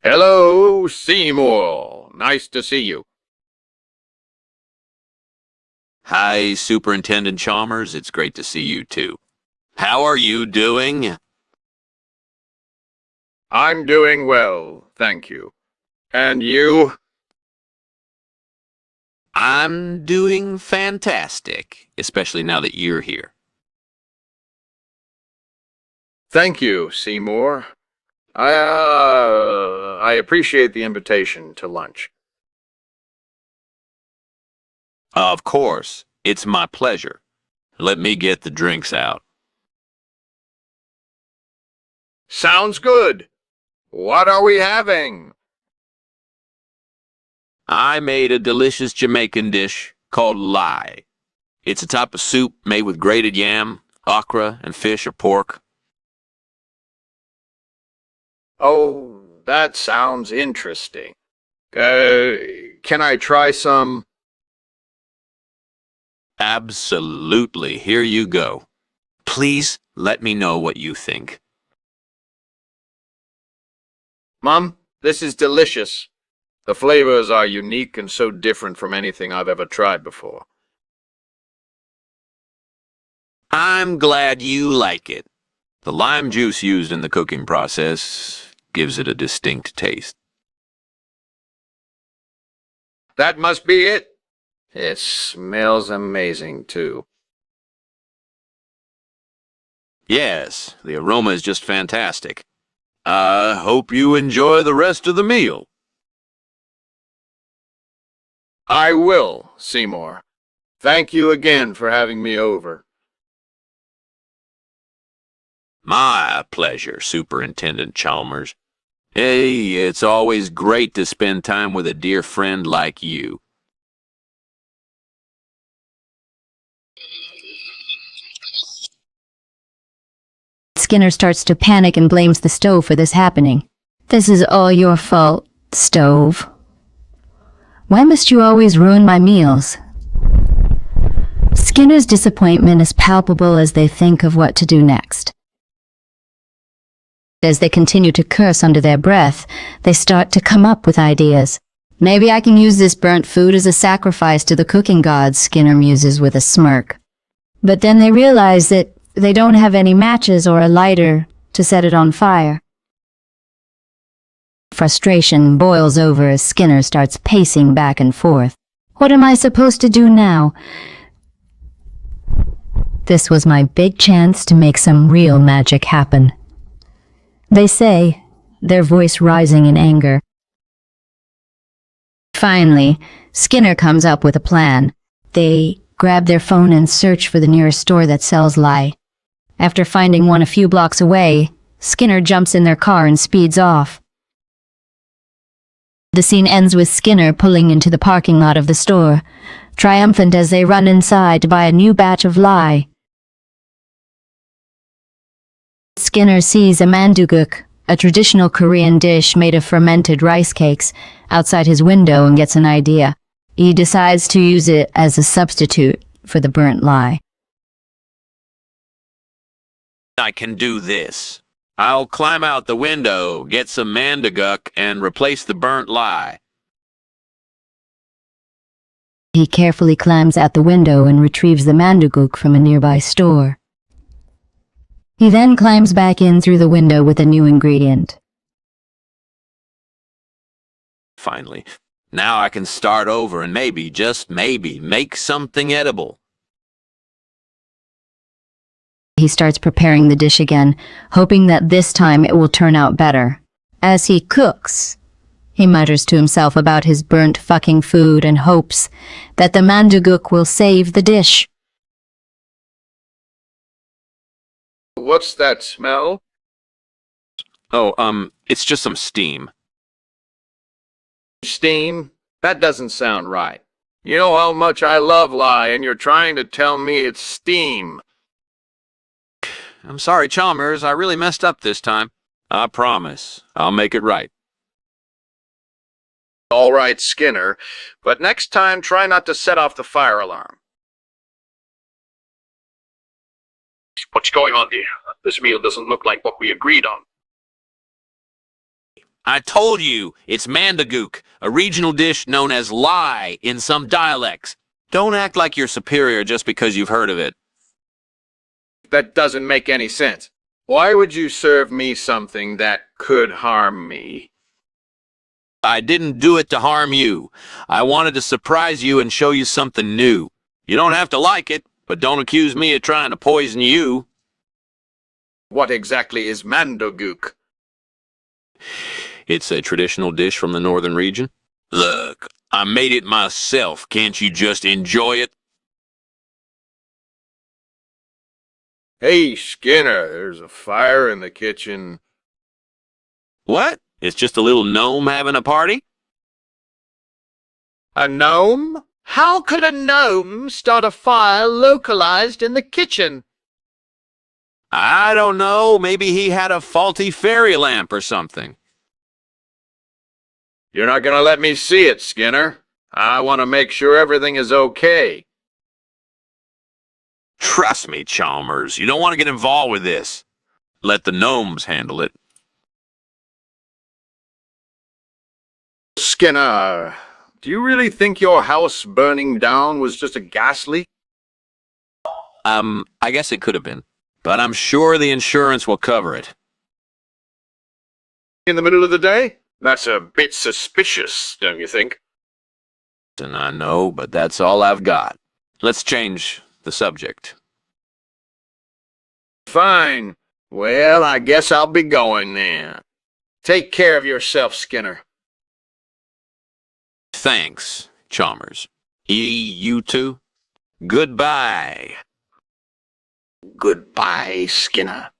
Hello, Seymour. Nice to see you. Hi, Superintendent Chalmers. It's great to see you, too. How are you doing? I'm doing well, thank you. And you? I'm doing fantastic, especially now that you're here. Thank you, Seymour. I appreciate the invitation to lunch. Of course, it's my pleasure. Let me get the drinks out. Sounds good. What are we having? I made a delicious Jamaican dish called lye. It's a type of soup made with grated yam, okra, and fish or pork. Oh, that sounds interesting. Can I try some? Absolutely. Here you go. Please let me know what you think. Mom, this is delicious. The flavors are unique and so different from anything I've ever tried before. I'm glad you like it. The lime juice used in the cooking process gives it a distinct taste. That must be it. It smells amazing, too. Yes, the aroma is just fantastic. I hope you enjoy the rest of the meal. I will, Seymour. Thank you again for having me over. My pleasure, Superintendent Chalmers. Hey, it's always great to spend time with a dear friend like you. Skinner starts to panic and blames the stove for this happening. This is all your fault, stove. Why must you always ruin my meals? Skinner's disappointment is palpable as they think of what to do next. As they continue to curse under their breath, they start to come up with ideas. Maybe I can use this burnt food as a sacrifice to the cooking gods, Skinner muses with a smirk. But then they realize that they don't have any matches or a lighter to set it on fire. Frustration boils over as Skinner starts pacing back and forth. What am I supposed to do now? This was my big chance to make some real magic happen. They say, their voice rising in anger. Finally, Skinner comes up with a plan. They grab their phone and search for the nearest store that sells lye. After finding one a few blocks away, Skinner jumps in their car and speeds off. The scene ends with Skinner pulling into the parking lot of the store, triumphant as they run inside to buy a new batch of lye. Skinner sees a manduguk, a traditional Korean dish made of fermented rice cakes, outside his window and gets an idea. He decides to use it as a substitute for the burnt lye. I can do this. I'll climb out the window, get some manduguk, and replace the burnt lye. He carefully climbs out the window and retrieves the manduguk from a nearby store. He then climbs back in through the window with a new ingredient. Finally, now I can start over and maybe, just maybe, make something edible. He starts preparing the dish again, hoping that this time it will turn out better. As he cooks, he mutters to himself about his burnt fucking food and hopes that the manduguk will save the dish. What's that smell? Oh, it's just some steam. Steam? That doesn't sound right. You know how much I love lye, and you're trying to tell me it's steam. I'm sorry, Chalmers, I really messed up this time. I promise, I'll make it right. All right, Skinner, but next time try not to set off the fire alarm. What's going on here? This meal doesn't look like what we agreed on. I told you, it's mandagook, a regional dish known as lie in some dialects. Don't act like you're superior just because you've heard of it. That doesn't make any sense. Why would you serve me something that could harm me? I didn't do it to harm you. I wanted to surprise you and show you something new. You don't have to like it, but don't accuse me of trying to poison you. What exactly is mandagook? It's a traditional dish from the northern region. Look, I made it myself. Can't you just enjoy it? Hey, Skinner, there's a fire in the kitchen. What? It's just a little gnome having a party? A gnome? How could a gnome start a fire localized in the kitchen? I don't know. Maybe he had a faulty fairy lamp or something. You're not gonna let me see it, Skinner. I want to make sure everything is okay. Trust me, Chalmers. You don't want to get involved with this. Let the gnomes handle it. Skinner, do you really think your house burning down was just a gas leak? I guess it could have been. But I'm sure the insurance will cover it. In the middle of the day? That's a bit suspicious, don't you think? And I know, but that's all I've got. Let's change the subject. Fine. Well, I guess I'll be going then. Take care of yourself, Skinner. Thanks, Chalmers. You too? Goodbye. Goodbye, Skinner.